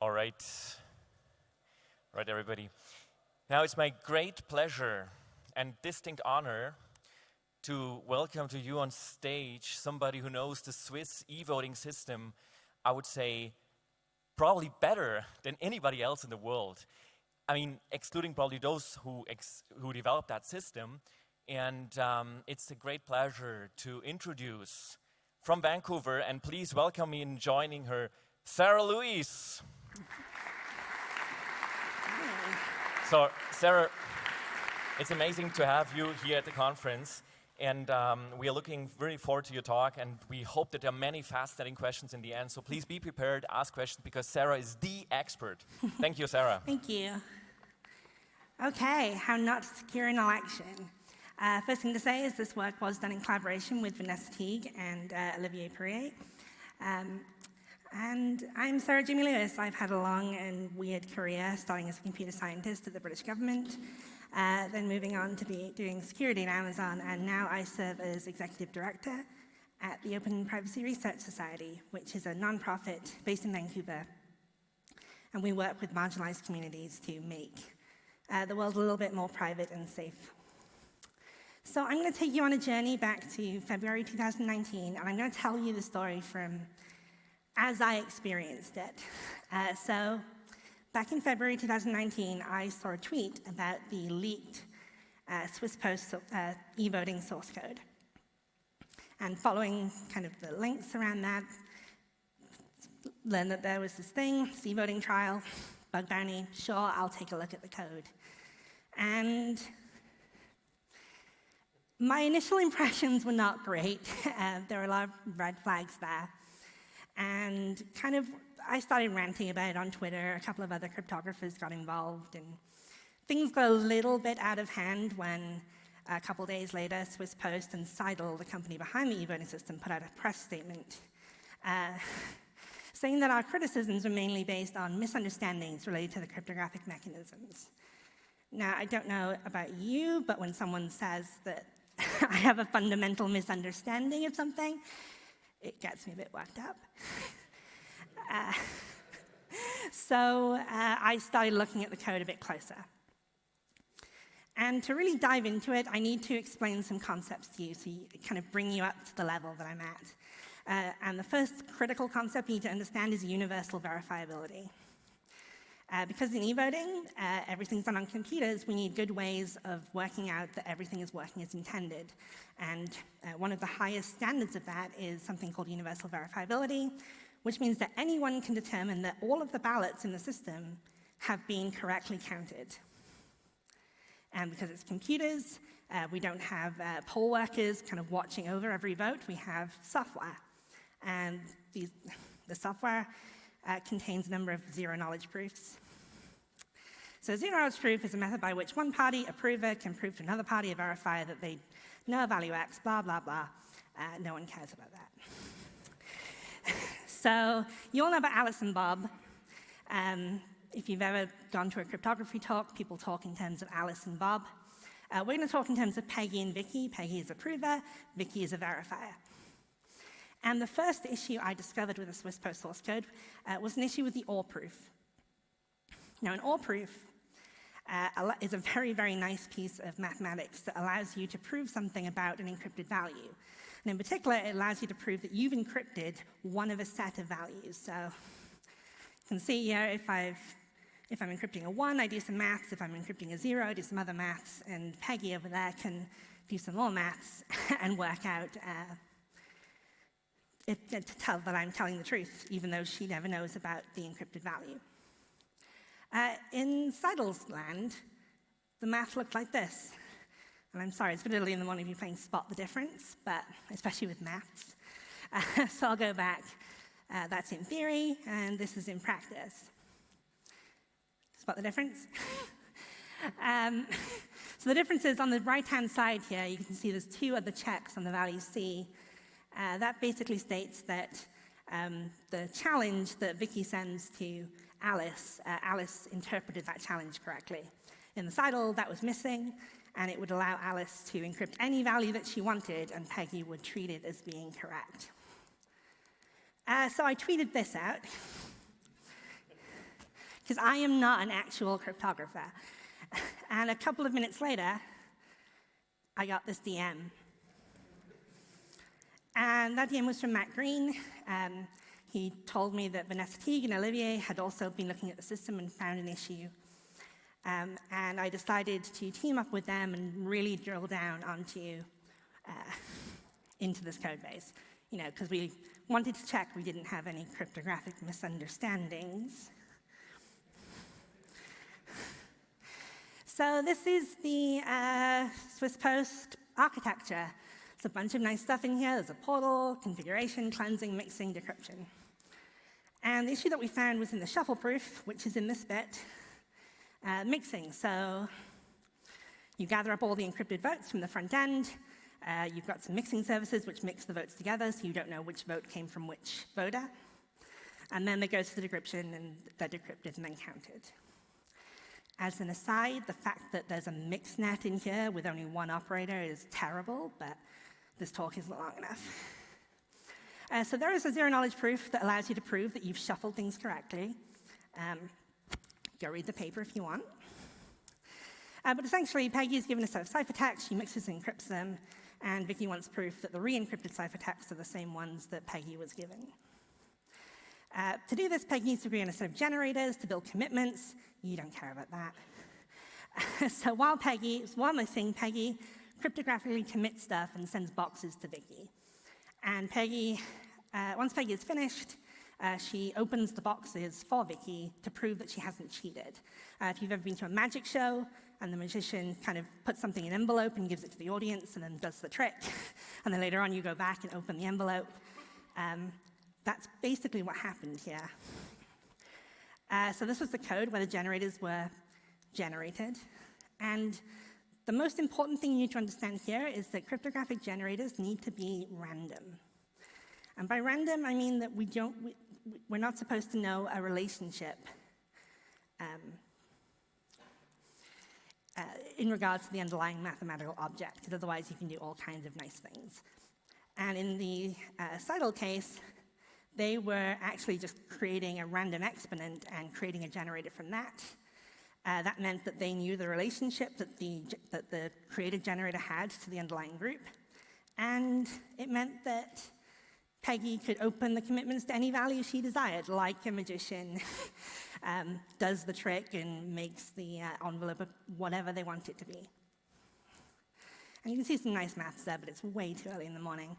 All right. All right, everybody. Now it's my great pleasure and distinct honor to welcome to you on stage somebody who knows the Swiss e-voting system, I would say, probably better than anybody else in the world. I mean, excluding probably those who developed that system. And it's a great pleasure to introduce from Vancouver, and please welcome me in joining her, Sarah Louise. So, Sarah, it's amazing to have you here at the conference, and we are looking very forward to your talk, and we hope that there are many fascinating questions in the end, so please be prepared to ask questions, because Sarah is the expert. Thank you, Sarah. Thank you. Okay, how not to secure an election. First thing to say is this work was done in collaboration with Vanessa Teague and Olivier Perrier. And I'm Sarah Jimmy Lewis. I've had a long and weird career, starting as a computer scientist at the British government, then moving on to be doing security at Amazon, and now I serve as executive director at the Open Privacy Research Society, which is a nonprofit based in Vancouver. And we work with marginalized communities to make the world a little bit more private and safe. So I'm going to take you on a journey back to February 2019, and I'm going to tell you the story from as I experienced it. So back in February 2019, I saw a tweet about the leaked Swiss Post e-voting source code. And following kind of the links around that, learned that there was this thing, e-voting trial, bug bounty, sure, I'll take a look at the code. And my initial impressions were not great. There were a lot of red flags there. And kind of, I started ranting about it on Twitter. A couple of other cryptographers got involved, and things got a little bit out of hand when a couple days later, Swiss Post and Seidel, the company behind the e-voting system, put out a press statement saying that our criticisms are mainly based on misunderstandings related to the cryptographic mechanisms. Now, I don't know about you, but when someone says that I have a fundamental misunderstanding of something, it gets me a bit worked up. So I started looking at the code a bit closer. And to really dive into it, I need to explain some concepts to you, so kind of bring you up to the level that I'm at. And the first critical concept you need to understand is universal verifiability. Because in e-voting, everything's done on computers, we need good ways of working out that everything is working as intended. And one of the highest standards of that is something called universal verifiability, which means that anyone can determine that all of the ballots in the system have been correctly counted. And because it's computers, we don't have poll workers kind of watching over every vote. We have software. And the software contains a number of zero-knowledge proofs. So zero-knowledge proof is a method by which one party, a prover, can prove to another party, a verifier, that they know a value X, blah, blah, blah. No one cares about that. So you all know about Alice and Bob. If you've ever gone to a cryptography talk, people talk in terms of Alice and Bob. We're going to talk in terms of Peggy and Vicky. Peggy is a prover, Vicky is a verifier. And the first issue I discovered with the Swiss Post source code was an issue with the OR proof. Now, an OR proof is a very, very nice piece of mathematics that allows you to prove something about an encrypted value. And in particular, it allows you to prove that you've encrypted one of a set of values. So you can see here, if I'm encrypting a 1, I do some maths. If I'm encrypting a 0, I do some other maths. And Peggy over there can do some more maths and work out to tell that I'm telling the truth, even though she never knows about the encrypted value. In Seidel's land, the math looked like this. And I'm sorry, it's a bit early in the morning to be playing Spot the Difference, but especially with maths. So I'll go back. That's in theory, and this is in practice. Spot the difference? So the difference is on the right-hand side here, you can see there's two other checks on the value C. That basically states that the challenge that Vicky sends to Alice, Alice interpreted that challenge correctly. In the Seidel, that was missing, and it would allow Alice to encrypt any value that she wanted, and Peggy would treat it as being correct. So I tweeted this out. because I am not an actual cryptographer. And a couple of minutes later, I got this DM. And that DM was from Matt Green. He told me that Vanessa Teague and Olivier had also been looking at the system and found an issue. And I decided to team up with them and really drill down into this code base. Because we wanted to check we didn't have any cryptographic misunderstandings. So this is the Swiss Post architecture. There's a bunch of nice stuff in here. There's a portal, configuration, cleansing, mixing, decryption. And the issue that we found was in the shuffle proof, which is in this bit, mixing. So you gather up all the encrypted votes from the front end. You've got some mixing services which mix the votes together, so you don't know which vote came from which voter. And then they go to the decryption, and they're decrypted and then counted. As an aside, the fact that there's a mix net in here with only one operator is terrible, but this talk isn't long enough. So there is a zero-knowledge proof that allows you to prove that you've shuffled things correctly. Go read the paper if you want. But essentially, Peggy is given a set of ciphertexts, she mixes and encrypts them, and Vicky wants proof that the re-encrypted ciphertexts are the same ones that Peggy was given. To do this, Peggy needs to agree on a set of generators to build commitments. You don't care about that. So while missing, Peggy cryptographically commits stuff and sends boxes to Vicky. And Peggy, once Peggy is finished, she opens the boxes for Vicky to prove that she hasn't cheated. If you've ever been to a magic show, and the magician kind of puts something in an envelope and gives it to the audience and then does the trick, and then later on you go back and open the envelope, that's basically what happened here. So this was the code where the generators were generated. And the most important thing you need to understand here is that cryptographic generators need to be random. And by random, I mean that we're not supposed to know a relationship in regards to the underlying mathematical object, because otherwise you can do all kinds of nice things. And in the Seidel case, they were actually just creating a random exponent and creating a generator from that. That meant that they knew the relationship that the created generator had to the underlying group. And it meant that Peggy could open the commitments to any value she desired, like a magician does the trick and makes the envelope whatever they want it to be. And you can see some nice maths there, but it's way too early in the morning.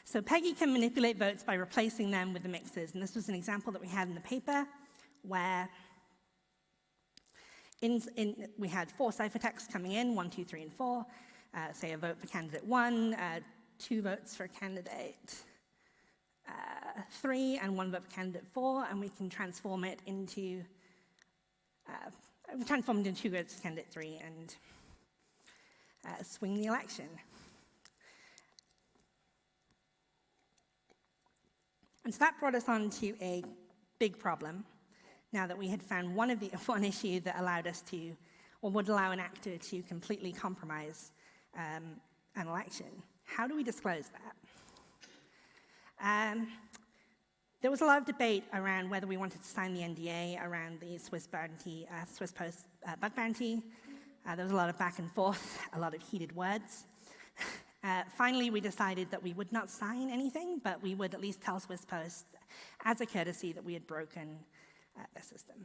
So Peggy can manipulate votes by replacing them with the mixes. And this was an example that we had in the paper where we had 4 ciphertexts coming in, 1, 2, 3, and 4. Say a vote for candidate 1, 2 votes for candidate 3, and 1 vote for candidate 4. And we can transform it into 2 votes for candidate 3 and swing the election. And so that brought us on to a big problem, now that we had found one issue that allowed us to, or would allow an actor to completely compromise an election. How do we disclose that? There was a lot of debate around whether we wanted to sign the NDA around the Swiss Post bug bounty. There was a lot of back and forth, a lot of heated words. Finally, we decided that we would not sign anything, but we would at least tell Swiss Post as a courtesy that we had broken their system.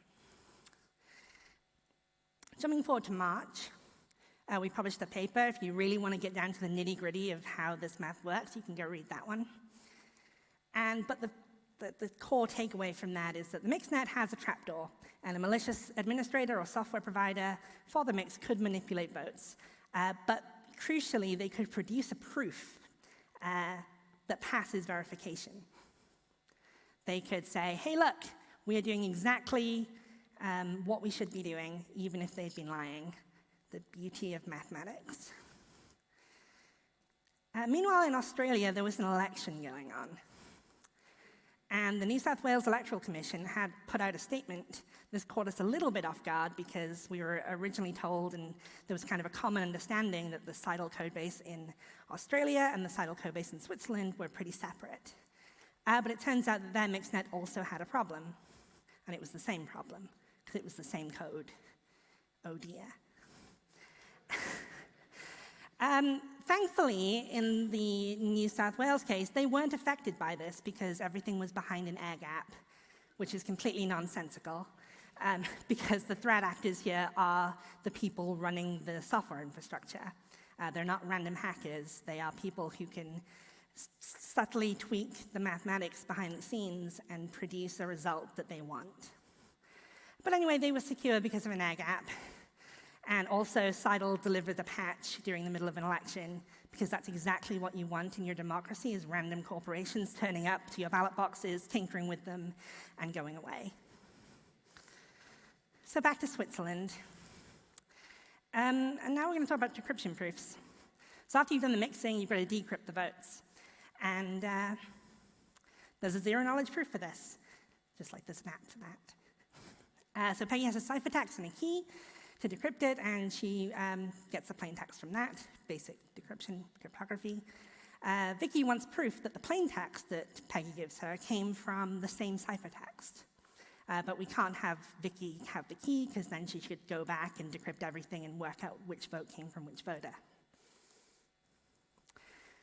Jumping forward to March, we published a paper. If you really want to get down to the nitty-gritty of how this math works, you can go read that one. But the core takeaway from that is that the mixnet has a trapdoor, and a malicious administrator or software provider for the mix could manipulate votes. But crucially, they could produce a proof that passes verification. They could say, hey, look, we are doing exactly what we should be doing, even if they'd been lying. The beauty of mathematics. Meanwhile, in Australia, there was an election going on. And the New South Wales Electoral Commission had put out a statement. This caught us a little bit off guard because we were originally told, and there was kind of a common understanding that the Seidel codebase in Australia and the Seidel codebase in Switzerland were pretty separate. But it turns out that their mixnet also had a problem. And it was the same problem, because it was the same code. Oh dear. Thankfully, in the New South Wales case, they weren't affected by this because everything was behind an air gap, which is completely nonsensical, because the threat actors here are the people running the software infrastructure. They're not random hackers. They are people who can subtly tweak the mathematics behind the scenes and produce a result that they want. But anyway, they were secure because of an air gap. And also, Seidel delivered a patch during the middle of an election, because that's exactly what you want in your democracy, is random corporations turning up to your ballot boxes, tinkering with them, and going away. So back to Switzerland. And now we're going to talk about decryption proofs. So after you've done the mixing, you've got to decrypt the votes. And there's a zero-knowledge proof for this, just like this map for that. So Peggy has a ciphertext and a key to decrypt it, and she gets the plain text from that, basic decryption, cryptography. Vicky wants proof that the plain text that Peggy gives her came from the same ciphertext. But we can't have Vicky have the key, because then she should go back and decrypt everything and work out which vote came from which voter.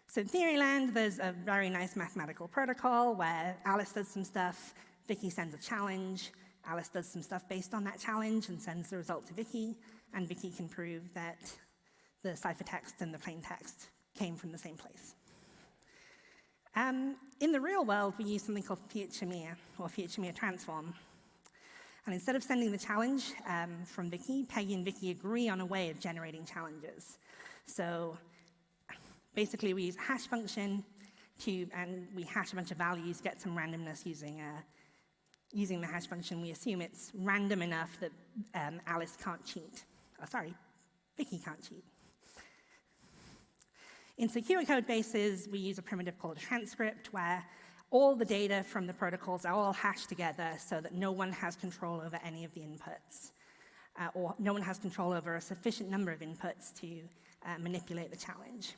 So in Theoryland, there's a very nice mathematical protocol where Alice does some stuff, Vicky sends a challenge, Alice does some stuff based on that challenge and sends the result to Vicky, and Vicky can prove that the ciphertext and the plain text came from the same place. In the real world, we use something called Fiat-Shamir, or Fiat-Shamir transform. And instead of sending the challenge from Vicky, Peggy and Vicky agree on a way of generating challenges. So basically, we use a hash function and we hash a bunch of values, get some randomness using the hash function. We assume it's random enough that Alice can't cheat. Oh, sorry, Vicky can't cheat. In secure code bases, we use a primitive called a transcript, where all the data from the protocols are all hashed together so that no one has control over any of the inputs, or no one has control over a sufficient number of inputs to manipulate the challenge.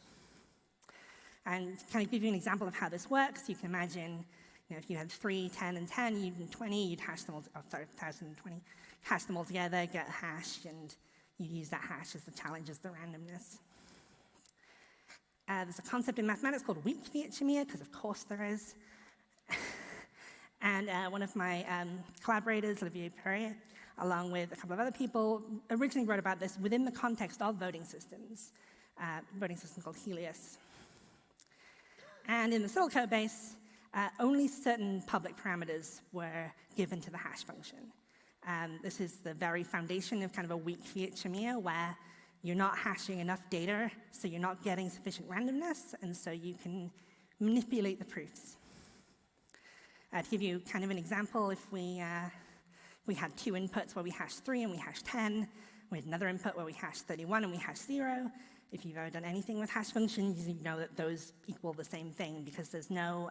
And to kind of give you an example of how this works, you can imagine, if you had 3, 10, and 10, and 20, you'd hash them all, 1,020, hash them all together, get a hash, and you use that hash as the challenge, as the randomness. There's a concept in mathematics called weak Fiat-Shamir, because of course there is. And one of my collaborators, Olivier Perrier, along with a couple of other people, originally wrote about this within the context of voting systems, a voting system called Helios. And in the Syl code base, only certain public parameters were given to the hash function. This is the very foundation of kind of a weak Fiat-Shamir, where you're not hashing enough data, so you're not getting sufficient randomness, and so you can manipulate the proofs. To give you kind of an example, if we had 2 inputs where we hash 3 and we hash 10, we had another input where we hash 31 and we hash 0, if you've ever done anything with hash functions, you know that those equal the same thing, because there's no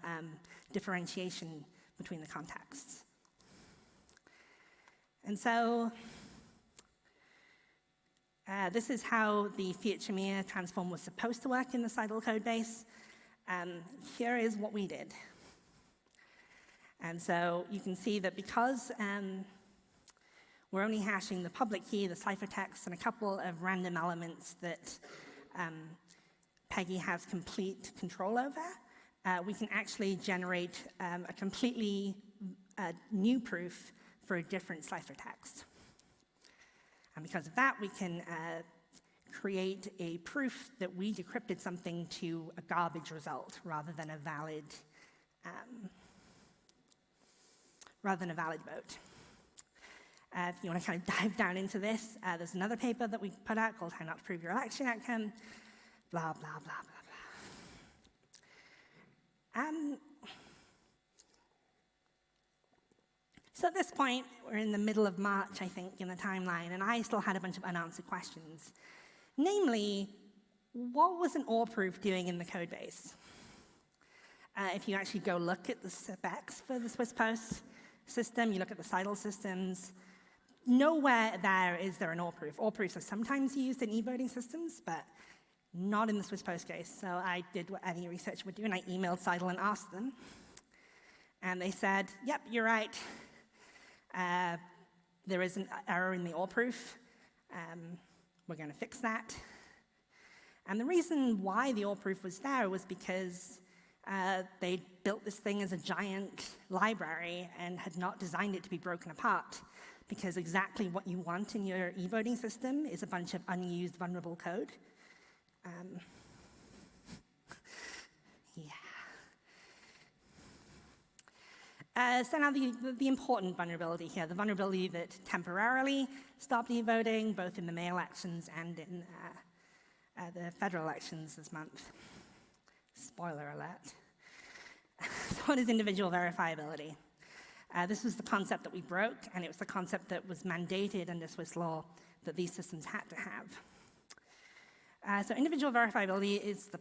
differentiation between the contexts. And so this is how the Fiat-Shamir transform was supposed to work in the Seidel code base. Here is what we did. And so you can see that because we're only hashing the public key, the ciphertext, and a couple of random elements that Peggy has complete control over, we can actually generate a completely new proof for a different ciphertext. And because of that, we can create a proof that we decrypted something to a garbage result rather than a valid vote. If you want to kind of dive down into this, there's another paper that we put out called How Not to Prove Your Election Outcome, blah, blah, blah, blah, blah. So at this point, we're in the middle of March, I think, in the timeline, and I still had a bunch of unanswered questions. Namely, what was an OR proof doing in the code base? If you actually go look at the specs for the Swiss Post system, you look at the Seidel systems, nowhere there is there an OR proof. OR proofs are sometimes used in e-voting systems, but not in the Swiss Post case. So I did what any researcher would do, and I emailed Seidel and asked them. And they said, yep, you're right. There is an error in the OR proof. We're going to fix that. And the reason why the OR proof was there was because they built this thing as a giant library and had not designed it to be broken apart, because exactly what you want in your e-voting system is a bunch of unused vulnerable code. So now the important vulnerability here, the vulnerability that temporarily stopped e-voting, both in the May elections and in the federal elections this month. Spoiler alert. So what is individual verifiability? This was the concept that we broke, and it was the concept that was mandated under Swiss law that these systems had to have. So individual verifiability is the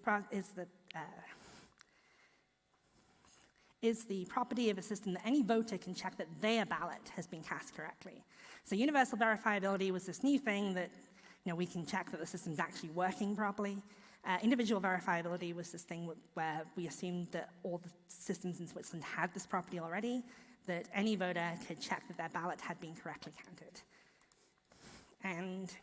property of a system that any voter can check that their ballot has been cast correctly. So universal verifiability was this new thing that we can check that the system's actually working properly. Individual verifiability was this thing where we assumed that all the systems in Switzerland had this property already, that any voter could check that their ballot had been correctly counted. And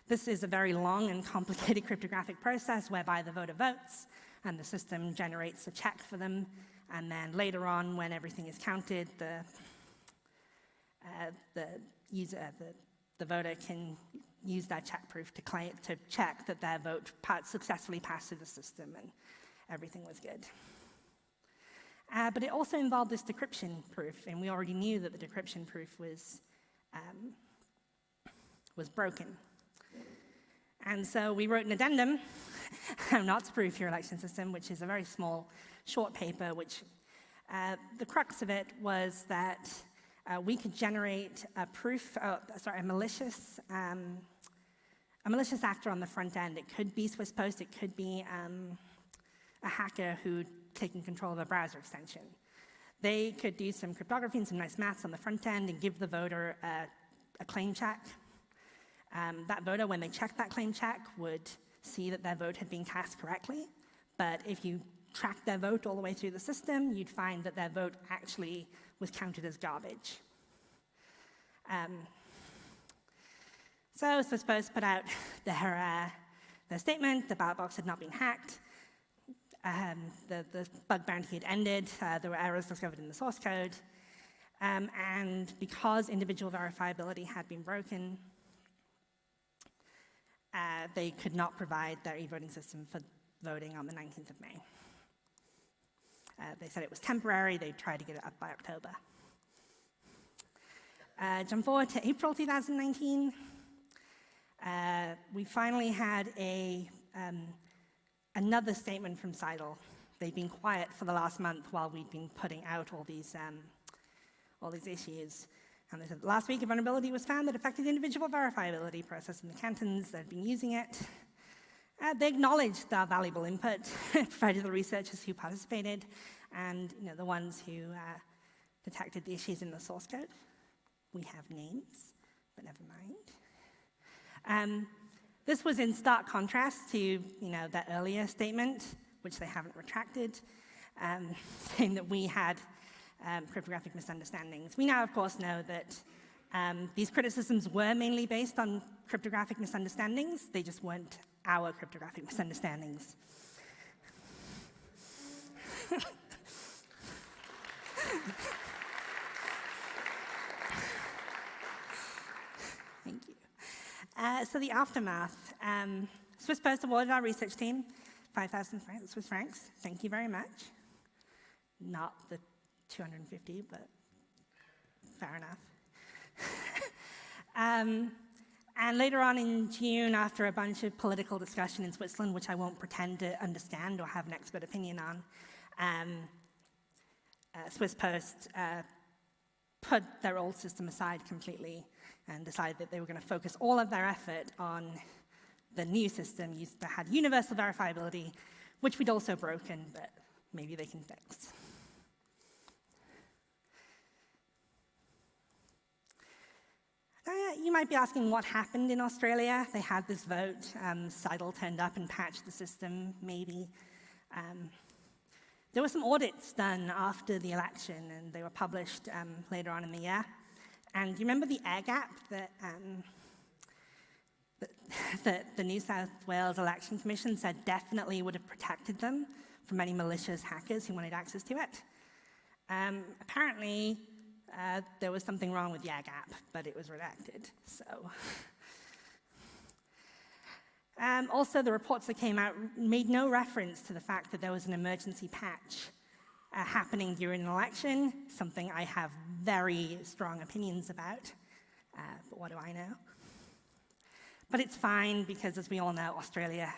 this is a very long and complicated cryptographic process whereby the voter votes and the system generates a check for them, and then later on, when everything is counted, the voter can use that check proof to check that their vote successfully passed through the system and everything was good. But it also involved this decryption proof, and we already knew that the decryption proof was broken. And so we wrote an addendum not to proof your election system, which is a very small, short paper, which the crux of it was that we could generate a a malicious actor on the front end. It could be Swiss Post, it could be a hacker who'd taken control of a browser extension. They could do some cryptography and some nice maths on the front end and give the voter a claim check. That voter, when they checked that claim check, would see that their vote had been cast correctly. But if you tracked their vote all the way through the system, you'd find that their vote actually was counted as garbage. So Swiss Post put out their statement. The ballot box had not been hacked. The bug bounty had ended. There were errors discovered in the source code. And because individual verifiability had been broken, they could not provide their e-voting system for voting on the 19th of May. They said it was temporary. They tried to get it up by October. Jump forward to April 2019. We finally had another statement from CIDL. They'd been quiet for the last month while we'd been putting out all these issues. And they said, last week a vulnerability was found that affected individual verifiability process in the cantons that had been using it. They acknowledged our valuable input provided the researchers who participated and the ones who detected the issues in the source code. We have names, but never mind. This was in stark contrast to that earlier statement, which they haven't retracted, saying that we had cryptographic misunderstandings. We now, of course, know that these criticisms were mainly based on cryptographic misunderstandings. They just weren't our cryptographic misunderstandings. Thank you. So the aftermath. Swiss Post awarded our research team 5,000 Swiss francs. Thank you very much. Not the 250, but fair enough. And later on in June, after a bunch of political discussion in Switzerland, which I won't pretend to understand or have an expert opinion on, Swiss Post put their old system aside completely and decided that they were going to focus all of their effort on the new system that had universal verifiability, which we'd also broken, but maybe they can fix. You might be asking what happened in Australia. They had this vote. CIDL turned up and patched the system, maybe. There were some audits done after the election, and they were published later on in the year. And do you remember the air gap that the New South Wales Election Commission said definitely would have protected them from any malicious hackers who wanted access to it? Apparently, there was something wrong with the air gap, but it was redacted. So, also, the reports that came out made no reference to the fact that there was an emergency patch happening during an election, something I have very strong opinions about, but what do I know? But it's fine, because as we all know, Australia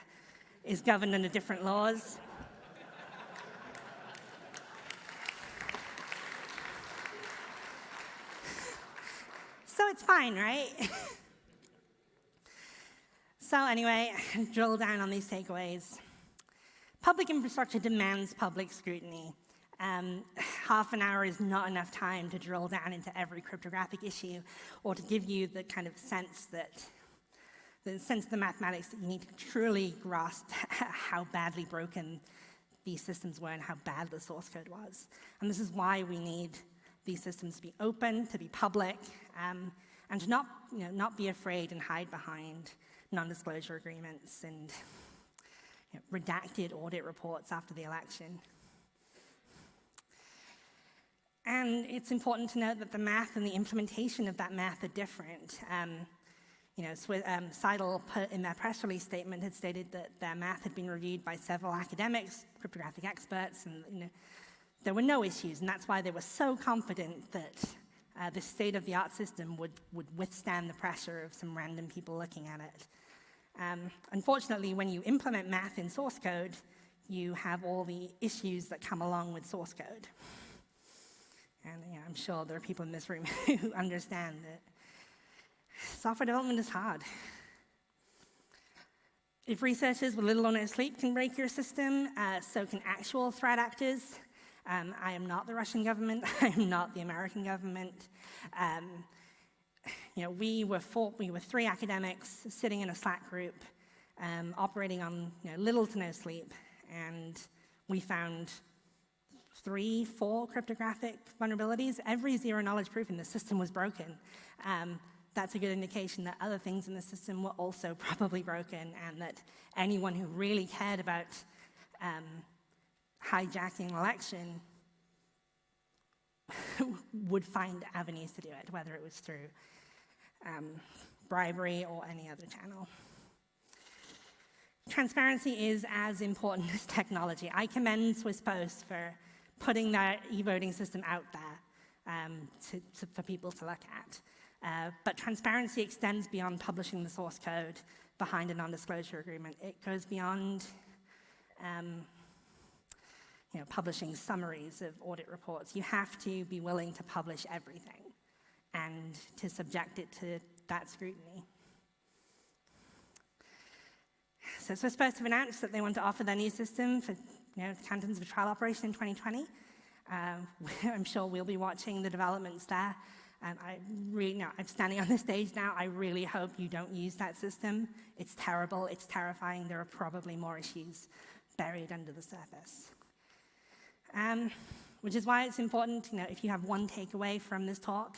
is governed under different laws. So it's fine, right? So anyway, drill down on these takeaways. Public infrastructure demands public scrutiny. Half an hour is not enough time to drill down into every cryptographic issue or to give you the kind of sense of the mathematics that you need to truly grasp how badly broken these systems were and how bad the source code was. And this is why we need these systems to be open, to be public, and to not be afraid and hide behind non-disclosure agreements and redacted audit reports after the election. And it's important to note that the math and the implementation of that math are different. Seidel put in their press release statement had stated that their math had been reviewed by several academics, cryptographic experts, and there were no issues, and that's why they were so confident that the state-of-the-art system would withstand the pressure of some random people looking at it. Unfortunately, when you implement math in source code, you have all the issues that come along with source code. And I'm sure there are people in this room who understand that software development is hard. If researchers with little or no sleep can break your system, so can actual threat actors. I am not the Russian government. I am not the American government. We were 3 academics sitting in a Slack group, operating on little to no sleep, and we found 3, 4 cryptographic vulnerabilities. Every zero-knowledge proof in the system was broken. That's a good indication that other things in the system were also probably broken, and that anyone who really cared about hijacking an election would find avenues to do it, whether it was through bribery or any other channel. Transparency is as important as technology. I commend Swiss Post for putting their e-voting system out there for people to look at. But transparency extends beyond publishing the source code behind a non-disclosure agreement. It goes beyond publishing summaries of audit reports. You have to be willing to publish everything and to subject it to that scrutiny. So Swiss Post have announced that they want to offer their new system for cantons of trial operation in 2020. I'm sure we'll be watching the developments there. And I'm standing on the stage now. I really hope you don't use that system. It's terrible. It's terrifying. There are probably more issues buried under the surface. Which is why it's important, if you have one takeaway from this talk,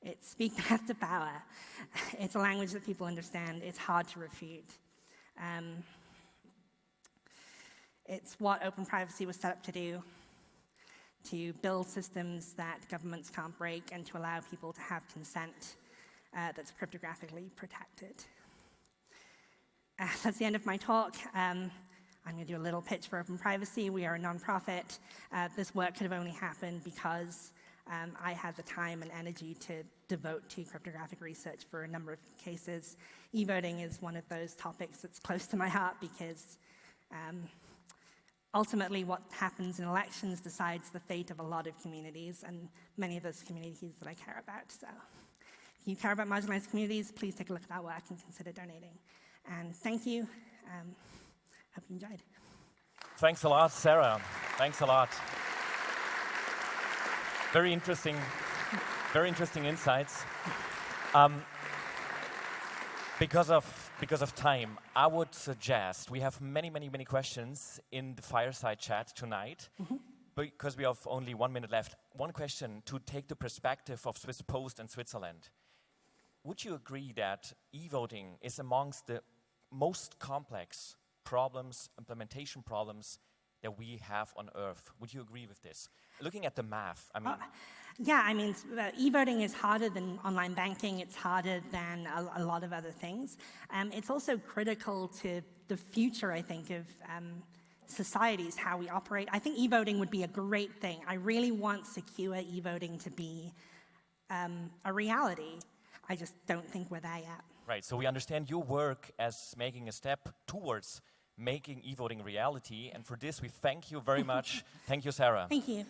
it's speak math to power. It's a language that people understand. It's hard to refute. It's what open privacy was set up to do, to build systems that governments can't break and to allow people to have consent that's cryptographically protected. That's the end of my talk. I'm going to do a little pitch for open privacy. We are a nonprofit. This work could have only happened because I had the time and energy to devote to cryptographic research for a number of cases. E-voting is one of those topics that's close to my heart because ultimately what happens in elections decides the fate of a lot of communities and many of those communities that I care about. So if you care about marginalized communities, please take a look at our work and consider donating. And thank you. Hope you enjoyed. Thanks a lot, Sarah. Thanks a lot. Very interesting insights. Because of time, I would suggest we have many questions in the fireside chat tonight. Because we have only 1 minute left, one question to take the perspective of Swiss Post and Switzerland. Would you agree that e-voting is amongst the most complex problems, implementation problems that we have on Earth? Would you agree with this? Looking at the math, I mean... Yeah, I mean, e-voting is harder than online banking. It's harder than a lot of other things. It's also critical to the future, I think, of societies, how we operate. I think e-voting would be a great thing. I really want secure e-voting to be a reality. I just don't think we're there yet. Right, so we understand your work as making a step towards making e-voting reality, and for this we thank you very much. Thank you, Sarah. Thank you.